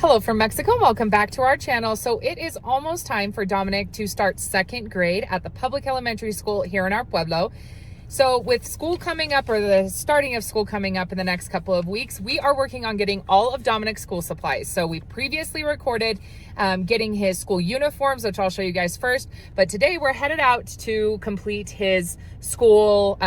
Hello from Mexico. Welcome back to our channel. So it is almost time for Dominic to start second grade at the public elementary school here in our pueblo. So with school coming up, or the starting of school coming up in the next couple of weeks, we are working on getting all of Dominic's school supplies. So we previously recorded getting his school uniforms, which I'll show you guys first. But today we're headed out to complete his school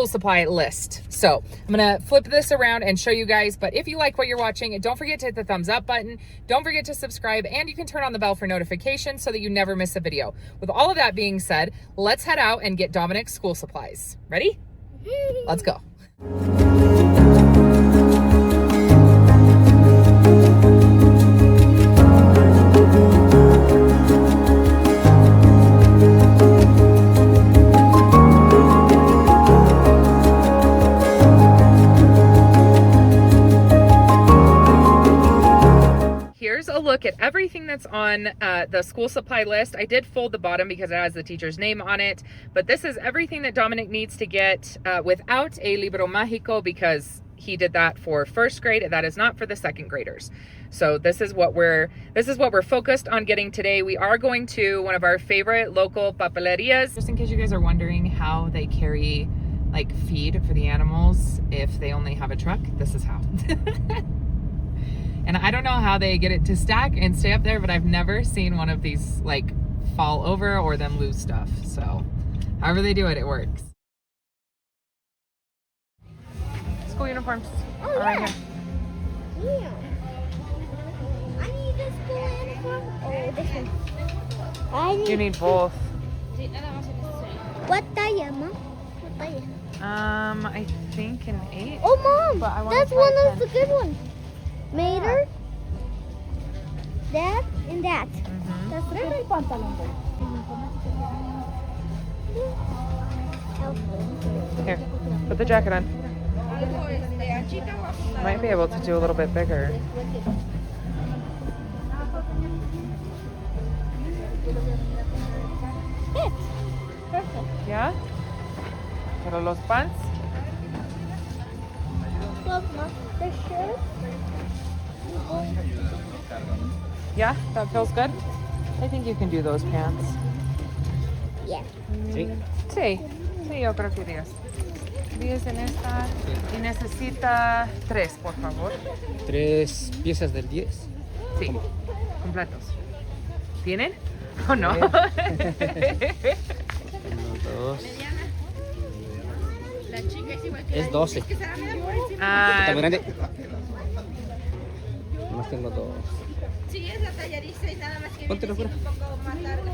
supply list. So I'm gonna flip this around and show you guys, but if you like what you're watching, don't forget to hit the thumbs up button, don't forget to subscribe, and you can turn on the bell for notifications so that you never miss a video. With all of that being said, let's head out and get Dominic's school supplies. Ready? Let's go. A look at everything that's on the school supply list. I did fold the bottom because it has the teacher's name on it, but this is everything that Dominic needs to get without a libro mágico, because he did that for first grade. That is not for the second graders. So this is what we're focused on getting today. We are going to one of our favorite local papelerias. Just in case you guys are wondering how they carry like feed for the animals if they only have a truck, this is how. And I don't know how they get it to stack and stay up there, but I've never seen one of these like fall over or them lose stuff. So however they do it, it works. School uniforms are right here. Yeah. I need a school uniform. Oh, this one. You need both. What talla, Mom? What talla? I think an 8. Oh, Mom, but I that's one of the good ones. Mater, that, and that. That's the good pantalon. Here, put the jacket on. Might be able to do a little bit bigger. Fit. Perfect. Yeah? Pero los pants? Look, Mom, the shirt. Yeah, that feels good. I think you can do those pants. Yeah. Sí. Sí, yo creo que 10. 10 en esta. Y necesita 3, por favor. 3 piezas del 10. Sí, ¿Cómo? completos. ¿Tienen? ¿O no? 1, 2. Es 12. Ah, ¿Está muy grande? Nomás tengo 2. Sí, es la tallariza y nada más que Póntelo viene siendo un poco más larga.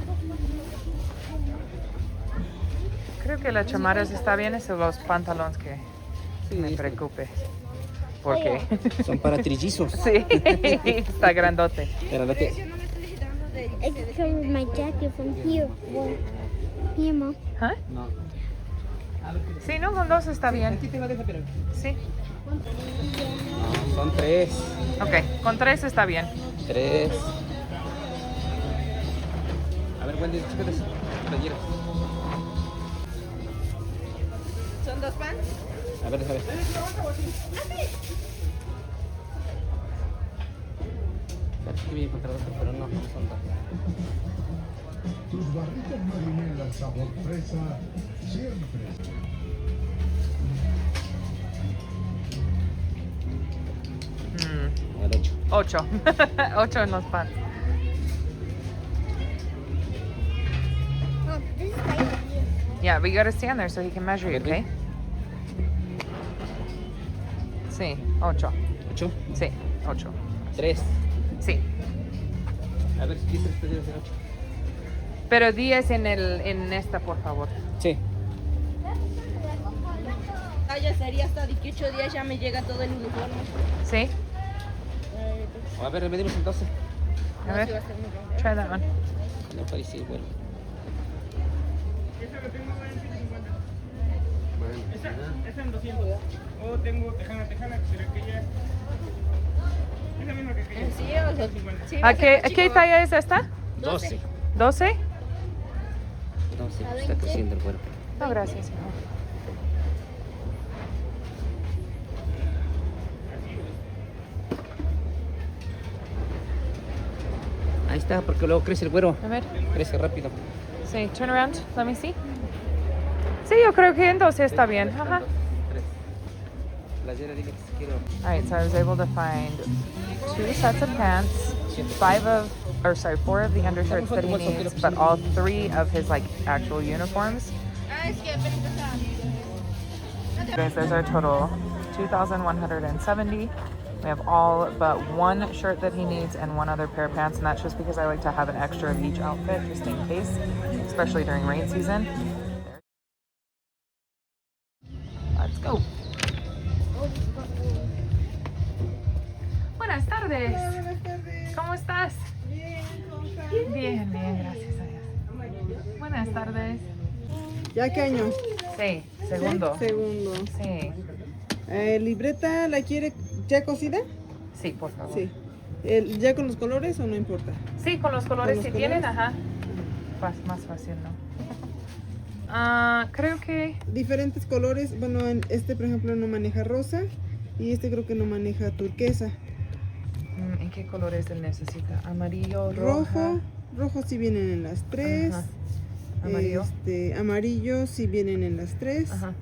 creo que las chamarras está bien, es los pantalones que me preocupe. ¿Por qué? Son para trillizos. Sí, está grandote. Grandote. Yo no me estoy dando de... I covered my jacket from here. Well, here, Mom. ¿Ah? No. Sí, no, con 2 está bien. Sí. No, son 3. Ok, con 3 está bien. 3. A ver, Wendy, chécate esa playera. ¿Son 2 pants? A ver, déjame. Parece que voy a encontrar otro, pero no, no son 2. Tus barritas marineras sabor fresa siempre. A ver, 8. 8. 8 en los pants. Mom, this is right here. Yeah, but you gotta stand there so he can measure you, okay? Sí, 8. 8. Sí, 8. 3. Sí. A ver, si 3 puede ser 8. Pero 10 en esta, por favor. Sí. Ya sería hasta 18 días, ya me llega todo el uniforme. Sí. A ver, medimos en 12. A ver, try that one. No parece bueno. Esa en 200, ¿verdad? O tengo tejana, pero que ya... Es la misma que aquella. Sí, o sea, sí, ¿A qué talla es esta? 12. 12. No, sí, está creciendo el cuerpo. No, gracias, hijo. Ahí está, porque luego crece el güero. A ver. Crece rápido. Sí, turn around. Let me see. Sí, yo creo que en 12 está bien. Ajá. Tres. Playera, dile que si quiero. All right, so I was able to find 2 sets of pants, 4 of the undershirts that he needs, but all 3 of his like actual uniforms. Guys, there's our total, 2,170. We have all but 1 shirt that he needs and 1 other pair of pants, and that's just because I like to have an extra of each outfit just in case, especially during rain season. Let's go. Buenas tardes. Hola, buenas tardes. ¿Cómo estás? Bien, ¿cómo estás? Bien, bien, gracias a Dios. Buenas tardes. ¿Ya qué año? Sí, segundo. Segundo. Sí, ¿Libreta la quiere ya cosida? sí, por favor. Sí. ¿Ya con los colores o no importa? Sí, con los colores ¿Con si los tienen, colores? ajá. Más fácil, ¿no? Creo que... Diferentes colores. Bueno, este por ejemplo no maneja rosa y este creo que no maneja turquesa. ¿En qué colores él necesita? Amarillo, Rojo. roja. Rojo sí vienen en las 3. Ajá. Amarillo. Amarillo sí vienen en las 3. Ajá.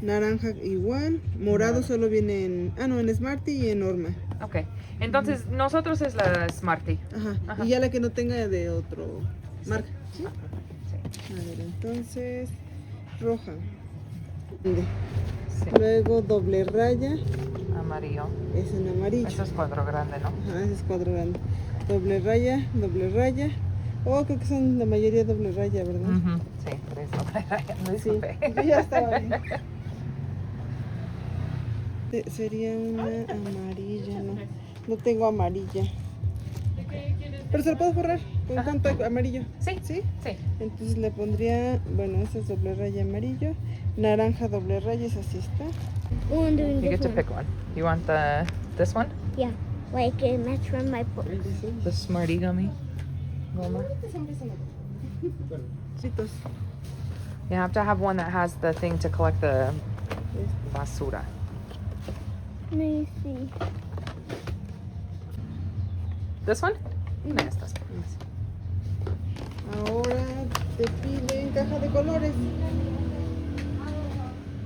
Naranja igual. Morado solo viene en... Ah, no, en Smarty y en Norma. Ok. Entonces, nosotros es la Smarty. Ajá. Ajá. Y ya la que no tenga de otro marca. ¿Sí? Sí. A ver, entonces, roja. Sí. Luego doble raya, Amarillo. es en amarillo. Eso es cuadro grande, ¿no? Ajá, ese es cuadro grande. Doble raya, doble raya. Oh, creo que son la mayoría doble raya, ¿verdad? Ujú. Sí, 3 no Sí, disculpe. yo ya estaba bien. Sería una amarilla, ¿no? No tengo amarilla. Pero se lo puedo forrar con Ajá. tanto amarillo. Sí, ¿Sí? sí. Entonces le pondría, bueno, esa es doble raya amarillo, naranja doble raya, esa sí está. Oh, I'm doing You this get to one. pick one. You want this one? Yeah, like it match from my book. The Smarty Gummy? Goma? Citos. You have to have one that has the thing to collect the basura. Let me see. This one? Estas. Ahora te piden caja de colores.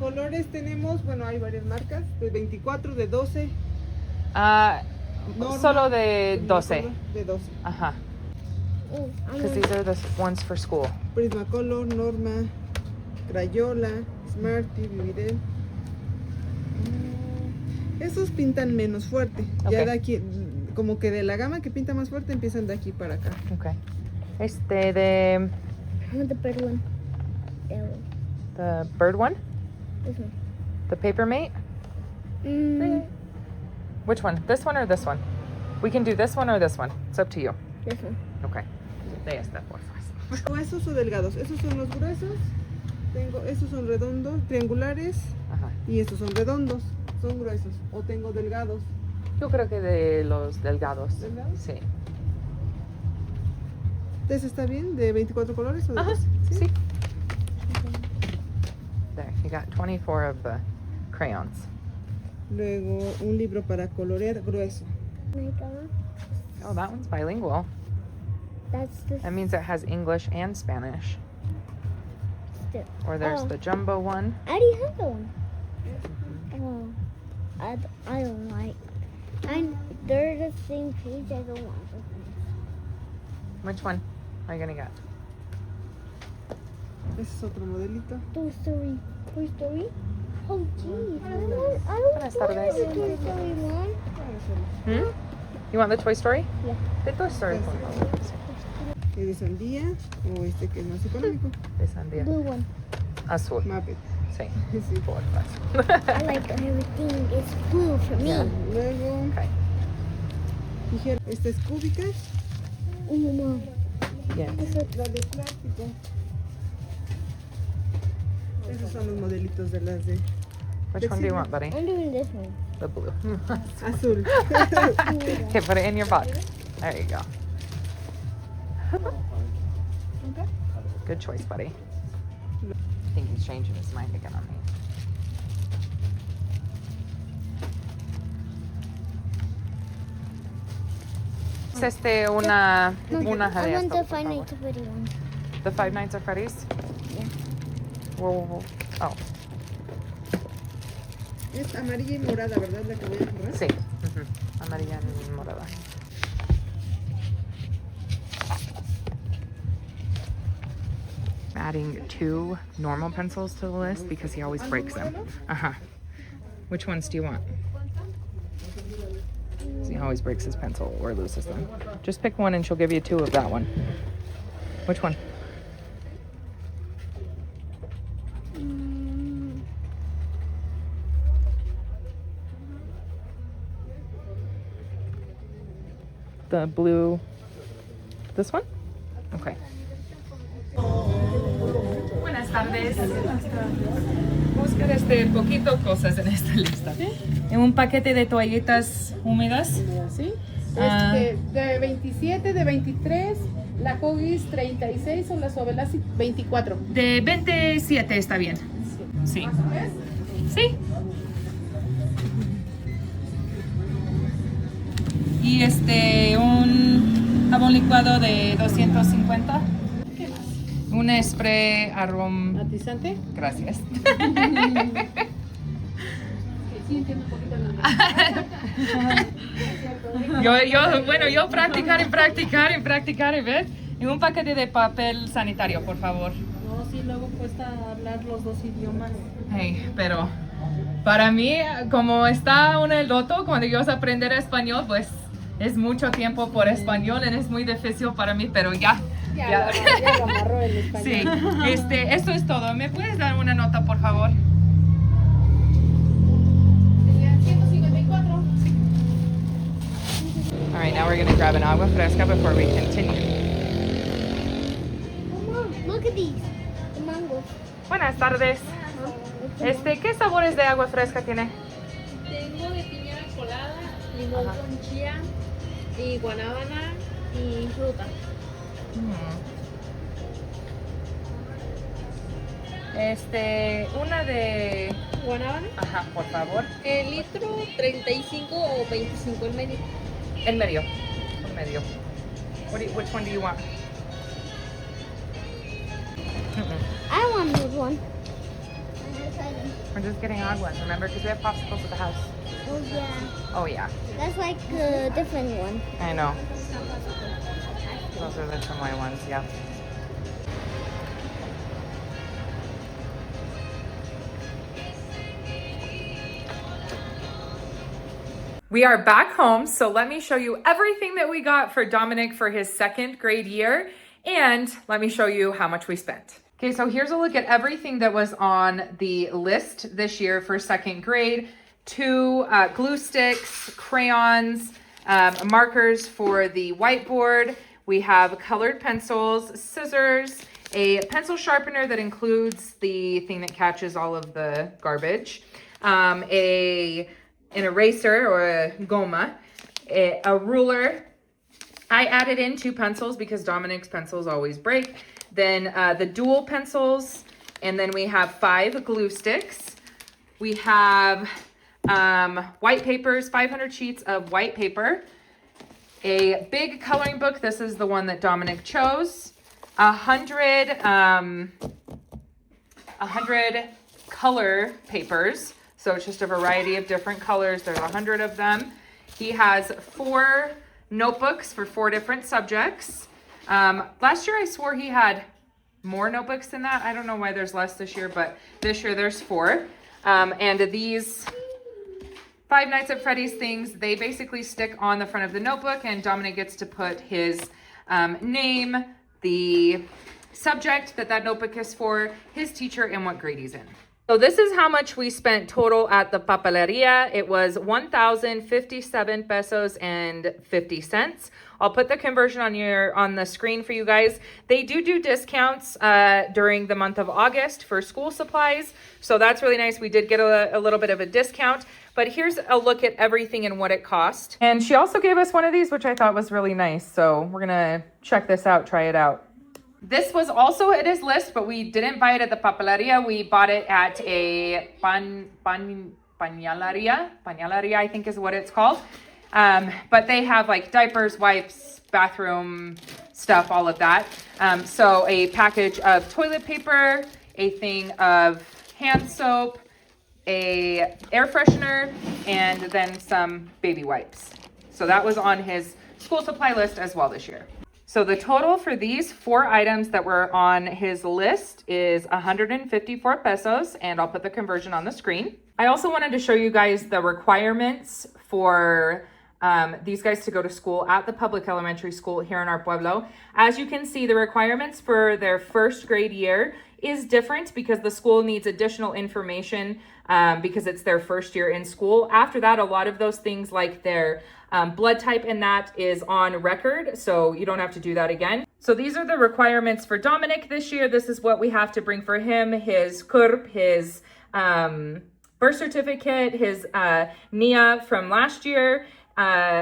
Colores tenemos, bueno, hay varias marcas, de 24, de 12. Norma, Solo de Prismacolor 12. De 12. Ajá. Oh, I'm Because these are the ones for school. Prismacolor, Norma, Crayola, Smarty, Vividel. Esos pintan menos fuerte. Ya Ok. de aquí, como que de la gama que pinta más fuerte, empiezan de aquí para acá. Okay. De I want the bird one. That one. the bird one? This one. The paper mate? Mm, Which one? This one or this one? We can do this one or this one. It's up to you. this one. Okay. De esta, por favor. Gruesos o delgados. Esos son los gruesos. Tengo, estos son redondos, triangulares. Ajá. Y estos son redondos, son gruesos. O tengo delgados. Yo creo que de los delgados. ¿Delgados? Sí. ¿De ese está bien? ¿De 24 colores o de Ajá. 12? Sí. There, you got 24 of the crayons. Luego un libro para colorear grueso. My God. Oh, that one's bilingual. That's the That means it has English and Spanish. stick. Or there's Oh. the jumbo one. I already have the one. Oh, I don't like. They're the same page. I don't want them. Which one are you gonna get? Ese es otro modelito. Toy Story. Toy Story? Oh, geez. I don't Buenas want tardes. the Toy Story one. Hmm? You want the Toy Story? Yeah. The Toy Story. por favor. ¿Es de sandía o este que es más económico? De sandía. Blue one. Azul. Muppet. Sí. Sí. I like everything is blue for me. Yeah. Luego, Okay. dijeron, esta es cúbica, Mom. Yes. la de plástico. Esos son los modelitos de las de Which one do you want, buddy? I'm doing this one. The blue. azul. Okay, put it in your box. There you go. Good choice, buddy. I think he's changing his mind again on me. una No, de I want esto, the por Five favor. Nights at Freddy's one. The Five Nights at Freddy's? Yeah. Whoa. Oh, Es amarilla y morada, ¿verdad? La que voy a forrar. sí. Amarilla y morada. Adding 2 normal pencils to the list because he always breaks them. Which ones do you want? He always breaks his pencil or loses them. Just pick one and she'll give you 2 of that one. Which one? The blue. This one? Okay. Buenas tardes. Buscar poquito cosas en esta lista. En un paquete de toallitas húmedas. ¿Sí? Ah. De 27, de 23, la Huggies 36 o la Suavelas 24. De 27 está bien. Sí. Sí. Y un jabón licuado de 250. ¿Qué más? Un spray aroma. ¿Matizante? Gracias. Sí, entiendo un poquito Yo practicar y ver. En un paquete de papel sanitario, por favor. No, sí, luego cuesta hablar los dos idiomas. Hey, pero para mí, como está uno el loto, cuando yo aprender español, pues es mucho tiempo por español y es muy difícil para mí, pero ya. Ya lo amarró el español. Sí, esto es todo. ¿Me puedes dar una nota, por favor? Serían 154. All right, now we're going to grab an agua fresca before we continue. Mom, look at these. The mangoes. Buenas tardes. ¿Qué sabores de agua fresca tiene? Tengo de piña colada, limón con chía y guanábana y fruta. Una de... ¿Guanábana? Ajá, por favor. El litro 35 o 25 el medio. El medio. El medio. Which one do you want? I want this one. We're just getting agua, remember? Because we have popsicles at the house. Oh yeah. Oh, yeah. That's like a different one. I know. Those are the Chamoy ones, yeah. We are back home, so let me show you everything that we got for Dominic for his 2nd grade year, and let me show you how much we spent. Okay, so here's a look at everything that was on the list this year for 2nd grade. 2 glue sticks, crayons, markers for the whiteboard. We have colored pencils, scissors, a pencil sharpener that includes the thing that catches all of the garbage, an eraser or a goma, a ruler. I added in 2 pencils because Dominic's pencils always break. Then the dual pencils, and then we have 5 glue sticks. We have white papers, 500 sheets of white paper, a big coloring book. This is the one that Dominic chose. 100 color papers. So it's just a variety of different colors. There's 100 of them. He has 4 notebooks for 4 different subjects. Last year I swore he had more notebooks than that. I don't know why there's less this year, but this year there's 4. And these 5 Nights at Freddy's things, they basically stick on the front of the notebook, and Dominic gets to put his name, the subject that notebook is for, his teacher, and what grade he's in. So this is how much we spent total at the papeleria. It was 1,057 pesos and 50 cents. I'll put the conversion on the screen for you guys. They do discounts during the month of August for school supplies. So that's really nice. We did get a little bit of a discount. But here's a look at everything and what it cost. And she also gave us one of these, which I thought was really nice. So we're going to check this out, try it out. This was also at his list, but we didn't buy it at the papeleria. We bought it at a pañaleria, I think is what it's called. But they have like diapers, wipes, bathroom stuff, all of that. So a package of toilet paper, a thing of hand soap, a air freshener, and then some baby wipes. So that was on his school supply list as well this year. So the total for these 4 items that were on his list is 154 pesos, and I'll put the conversion on the screen. I also wanted to show you guys the requirements for these guys to go to school at the public elementary school here in our pueblo. As you can see, the requirements for their first grade year is different because the school needs additional information because it's their first year in school. After that, a lot of those things like their blood type and that is on record, so you don't have to do that again. So these are the requirements for Dominic this year. This is what we have to bring for him: his CURP, his birth certificate, his NIA from last year,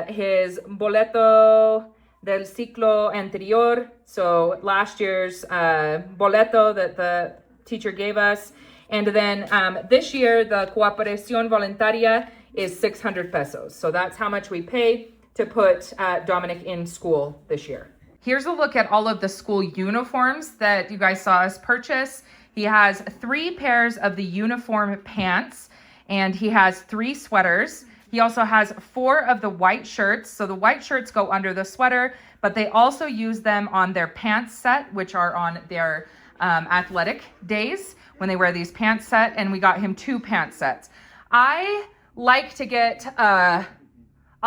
his boleto del ciclo anterior, so last year's boleto that the teacher gave us. And then this year, the cooperación voluntaria is 600 pesos. So that's how much we pay to put Dominic in school this year. Here's a look at all of the school uniforms that you guys saw us purchase. He has 3 pairs of the uniform pants, and he has 3 sweaters. He also has 4 of the white shirts. So the white shirts go under the sweater, but they also use them on their pants set, which are on their athletic days when they wear these pants set. And we got him 2 pant sets. I like to get a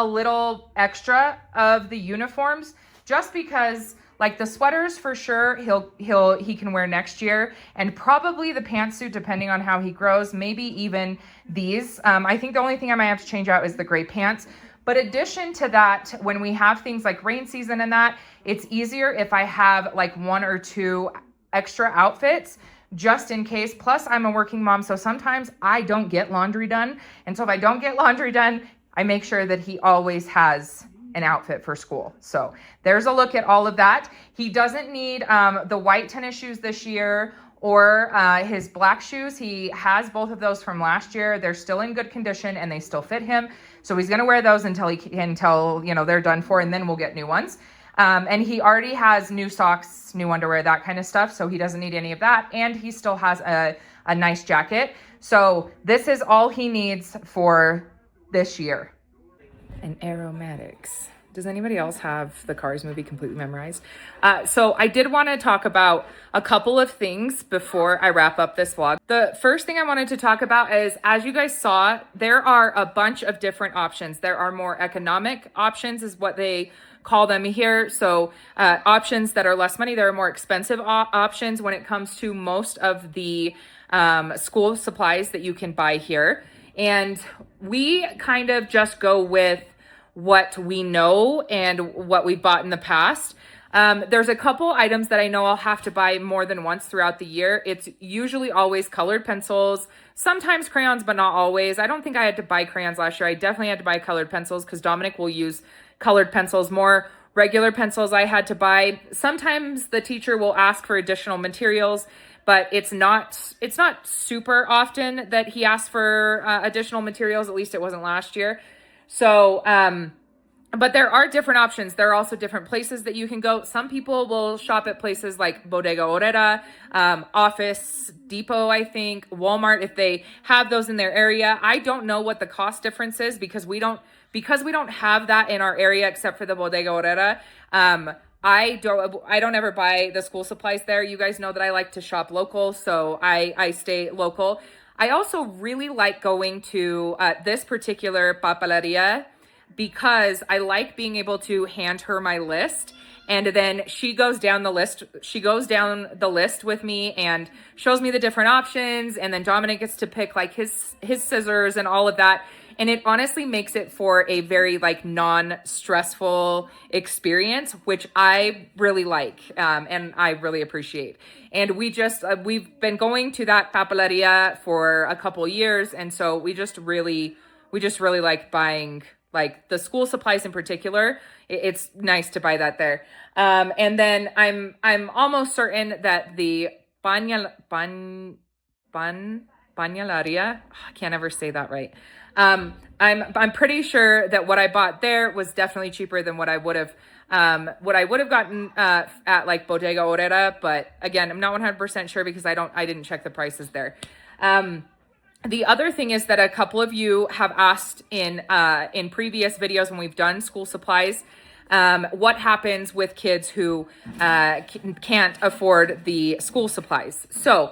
little extra of the uniforms just because, like, the sweaters for sure he can wear next year, and probably the pantsuit depending on how he grows, maybe even these. I think the only thing I might have to change out is the gray pants. But addition to that, when we have things like rain season and that, it's easier if I have like 1 or 2 extra outfits just in case. Plus, I'm a working mom, so sometimes I don't get laundry done. And so if I don't get laundry done, I make sure that he always has an outfit for school. So there's a look at all of that. He doesn't need the white tennis shoes this year or his black shoes. He has both of those from last year. They're still in good condition and they still fit him. So he's going to wear those until you know, they're done for, and then we'll get new ones. And he already has new socks, new underwear, that kind of stuff. So he doesn't need any of that. And he still has a nice jacket. So this is all he needs for this year. And aromatics. Does anybody else have the Cars movie completely memorized? So I did want to talk about a couple of things before I wrap up this vlog. The first thing I wanted to talk about is, as you guys saw, there are a bunch of different options. There are more economic options is what they call them here. So options that are less money. There are more expensive options when it comes to most of the school supplies that you can buy here. And we kind of just go with what we know and what we bought in the past. There's a couple items that I know I'll have to buy more than once throughout the year. It's usually always colored pencils, sometimes crayons, but not always. I don't think I had to buy crayons last year. I definitely had to buy colored pencils because Dominic will use colored pencils more. Regular pencils I had to buy. Sometimes the teacher will ask for additional materials, but it's not super often that he asks for additional materials. At least it wasn't last year. So, but there are different options. There are also different places that you can go. Some people will shop at places like Bodega Aurrera, Office Depot, I think, Walmart, if they have those in their area. I don't know what the cost difference is because we don't have that in our area except for the Bodega Aurrera. I don't ever buy the school supplies there. You guys know that I like to shop local, so I stay local. I also really like going to this particular papeleria because I like being able to hand her my list, and then she goes down the list. She goes down the list with me and shows me the different options, and then Dominic gets to pick like his scissors and all of that. And it honestly makes it for a very like non-stressful experience, which I really like and I really appreciate. And we've been going to that papeleria for a couple years, and so we just really like buying like the school supplies in particular. It's nice to buy that there. And then I'm almost certain that the pañalaria, I can't ever say that right. I'm pretty sure that what I bought there was definitely cheaper than what I would have gotten at like Bodega Horrera, but again, I'm not 100% sure because I didn't check the prices there. The other thing is that a couple of you have asked in previous videos when we've done school supplies, what happens with kids who can't afford the school supplies. So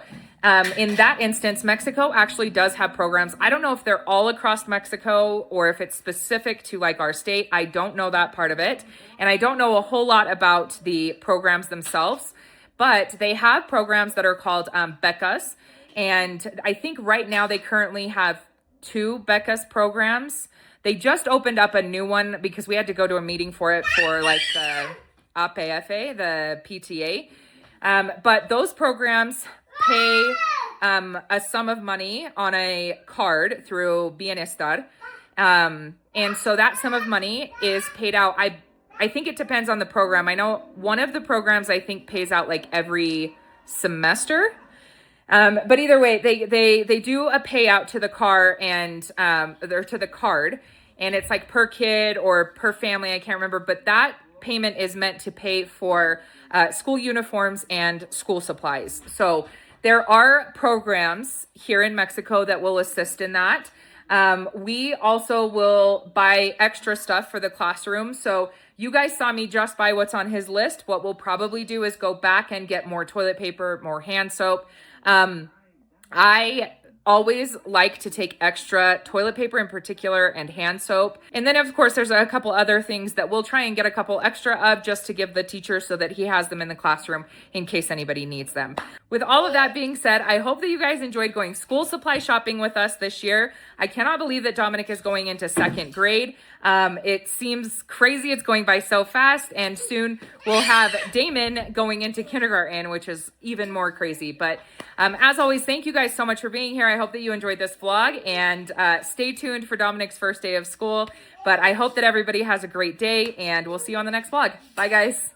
in that instance, Mexico actually does have programs. I don't know if they're all across Mexico or if it's specific to like our state. I don't know that part of it. And I don't know a whole lot about the programs themselves, but they have programs that are called becas. And I think right now they currently have 2 becas programs. They just opened up a new one because we had to go to a meeting for it for like the APFA, the PTA. But those programs pay a sum of money on a card through Bienestar. And so that sum of money is paid out. I think it depends on the program. I know one of the programs I think pays out like every semester. But either way, they do a payout to the car and or to the card, and it's like per kid or per family. I can't remember, but that payment is meant to pay for school uniforms and school supplies. So there are programs here in Mexico that will assist in that. We also will buy extra stuff for the classroom. So you guys saw me just buy what's on his list. What we'll probably do is go back and get more toilet paper, more hand soap. I always like to take extra toilet paper in particular and hand soap. And then of course there's a couple other things that we'll try and get a couple extra of just to give the teacher so that he has them in the classroom in case anybody needs them. With all of that being said, I hope that you guys enjoyed going school supply shopping with us this year. I cannot believe that Dominic is going into 2nd grade. It seems crazy. It's going by so fast, and soon we'll have Damon going into kindergarten, which is even more crazy. But as always, thank you guys so much for being here. I hope that you enjoyed this vlog, and stay tuned for Dominic's first day of school. But I hope that everybody has a great day, and we'll see you on the next vlog. Bye, guys.